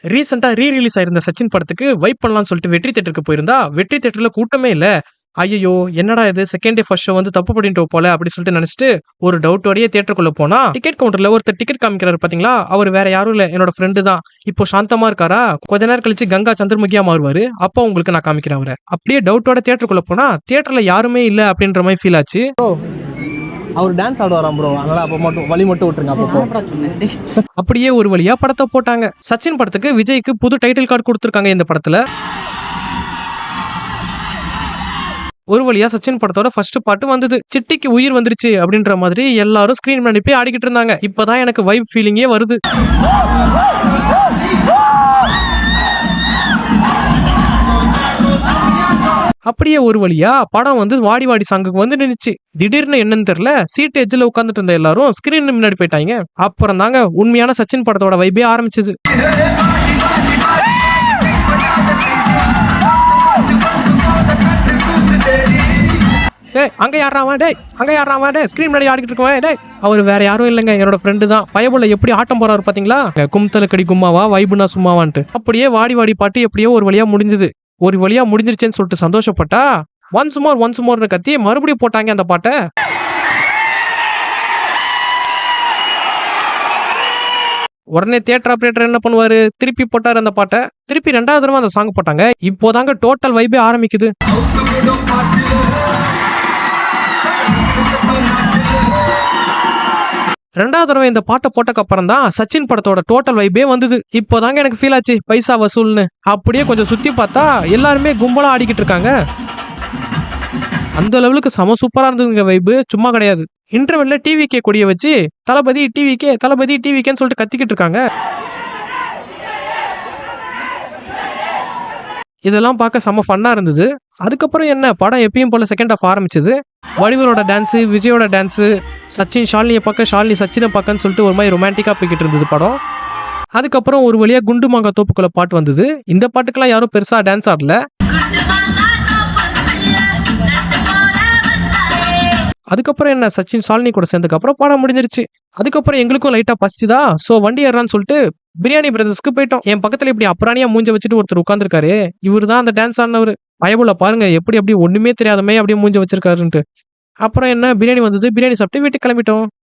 ரீசெண்டா ரிலீஸ் ஆயிருந்த சச்சின் படத்துக்கு வைப் பண்ணலாம்னு சொல்லிட்டு வெற்றி தியேட்டருக்கு போயிருந்தா, வெற்றி தியேட்டர்ல கூட்டமே இல்ல. ஐயய்யோ! என்னடா இது செகண்ட் டே ஃபர்ஸ்ட் ஷோ வந்து தப்பு பண்ணிட்டோம் போல அப்டி சொல்லிட்டு நெனச்சுட்டு, ஒரு டவுட்டோடயே தியேட்டருக்குள்ள போனா, டிக்கெட் கவுண்டர்ல ஒருத்தர் டிக்கெட் காமிக்கிறாரு பாத்தீங்களா? அவரு வேற யாரும் இல்ல. என்னோட ஃப்ரெண்டு தான். இப்போ சாந்தமா இருக்காரா, கொஞ்ச நேரம் கழிச்சு கங்கா சந்திரமுகியா மாறுவாரு. அப்ப உங்களுக்கு நான் காமிக்கிறேன் அவர. அப்டியே டவுட்டோட தியேட்டருக்குள்ள போனா, தியேட்டர்ல யாருமே இல்ல அப்டின்ற மாரி ஃபீல் ஆச்சு. அவர் டான்ஸ் ஆடுவாராம் ப்ரோ. அதனால அப்ப மட்டும் வழி மட்டும் விட்டுருங்க அப்பப்போ. அப்படியே ஒரு வழியா படத்த போட்டாங்க. சச்சின் படத்துக்கு விஜய்க்கு புது டைட்டில் கார்டு குடுத்துருக்காங்க இந்த படத்துல. ஒரு வழியா சச்சின் படத்தோட ஃபர்ஸ்ட் பார்ட் வந்தது. சிட்டிக்கு உயிர் வந்துருச்சு அப்படின்ற மாதிரி எல்லாரும் ஸ்கிரீன் முன்னாடி போய் ஆடிக்கிட்டு இருந்தாங்க. இப்பதான் எனக்கு வைப் ஃபீலிங்கே வருது. அப்படியே ஒரு வழியா படம் வந்து வாடி வாடி சாங்குக்கு வந்து நின்னுச்சு. திடீர்னு என்னன்னு தெரியல, சீட் எட்ஜ்ல உட்கார்ந்துட்டு இருந்த எல்லாரும் ஸ்கிரீன் முன்னாடி போயிட்டாங்க. அப்புறம் தாங்க உண்மையான சச்சின் படத்தோட வைபே ஆரம்பிச்சது. டேய் அங்க யாராவா டேய் ஸ்கிரீன் முன்னாடி ஆடிக்கிட்டு இருக்கவன் டேய், அவர் வேற யாரும் இல்லைங்க, என்னோட ஃப்ரெண்டு தான். பயபுள்ள எப்படி ஆட்டம் போறாரு பாத்தீங்களா? கும்தல கடி கும்மாவா வைபுனா சும்மாவான்ட்டு. அப்படியே வாடி வாடி பாட்டு எப்படியோ ஒரு வழியா முடிஞ்சது. ஒரு வழியா முடிஞ்சிருச்சேன்னு சொல்லிட்டு சந்தோஷப்பட்டா, ஒன்ஸ் மோர்னு கத்தி மறுபடியும் போட்டாங்க அந்த பாட்டை. உடனே தியேட்டர் ஆபரேட்டர் என்ன பண்ணுவாரு, திருப்பி போட்டாரு அந்த பாட்டை. திருப்பி 2வது தடவை அந்த சாங் போட்டாங்க. இப்போதாங்க டோட்டல் வைபே ஆரம்பிக்குது. 2வது தடவை இந்த பாட்டை போட்டக்கு அப்புறம் தான் சச்சின் படத்தோட டோட்டல் வைபே வந்தது. இப்போதாங்க எனக்கு ஃபீல் ஆச்சு பைசா வசூல்னு. அப்படியே கொஞ்சம் சுத்தி பார்த்தா எல்லாருமே கும்பலா ஆடிக்கிட்டு இருக்காங்க. அந்த லெவலுக்கு செம சூப்பரா இருந்ததுங்க வைபு, சும்மா கிடையாது. இன்டர்வெல்ல டிவிகே கொடிய வச்சு தளபதி டிவிகேன்னு சொல்லிட்டு கத்திக்கிட்டு இருக்காங்க. இதெல்லாம் பார்க்க செம ஃபன்னா இருந்தது. அதுக்கப்புறம் என்ன, படம் எப்பயும் போல செகண்ட் ஹாஃப் ஆரம்பிச்சது. வடிவேலோட டான்ஸு, விஜயோட டான்ஸு, சச்சின் ஷாலினியை பார்க்க, ஷாலினி சச்சினை பார்க்கன்னு சொல்லிட்டு ஒரு மாதிரி ரொமான்டிக்கா போய்கிட்டு இருந்தது படம். அதுக்கப்புறம் ஒரு வழியா குண்டு மாங்கா தோப்புக்குள்ள பாட்டு வந்தது. இந்த பாட்டுக்கெல்லாம் யாரும் பெருசா டான்ஸ் ஆடல. அதுக்கப்புறம் என்ன, சச்சின் ஷாலினி கூட சேர்ந்ததுக்கு அப்புறம் படம் முடிஞ்சிருச்சு. அதுக்கப்புறம் எங்களுக்கும் லைட்டா பசிச்சுதா, சோ வண்டி ஏறான்னு சொல்லிட்டு பிரியாணி பிரதர்ஸ்க்கு போயிட்டோம். என் பக்கத்துல இப்படி அப்புறானியா மூஞ்ச வச்சுட்டு ஒருத்தர் உட்காந்துருக்காரு. இவரு தான் அந்த டான்ஸ் ஆடினவரு. பயபுள்ள பாருங்க எப்படி ஒண்ணுமே தெரியாதமே அப்படியே மூஞ்ச வச்சிருக்காருன்ட்டு. அப்புறம் என்ன, பிரியாணி வந்தது. பிரியாணி சாப்பிட்டு வீட்டுக்கு கிளம்பிட்டோம்.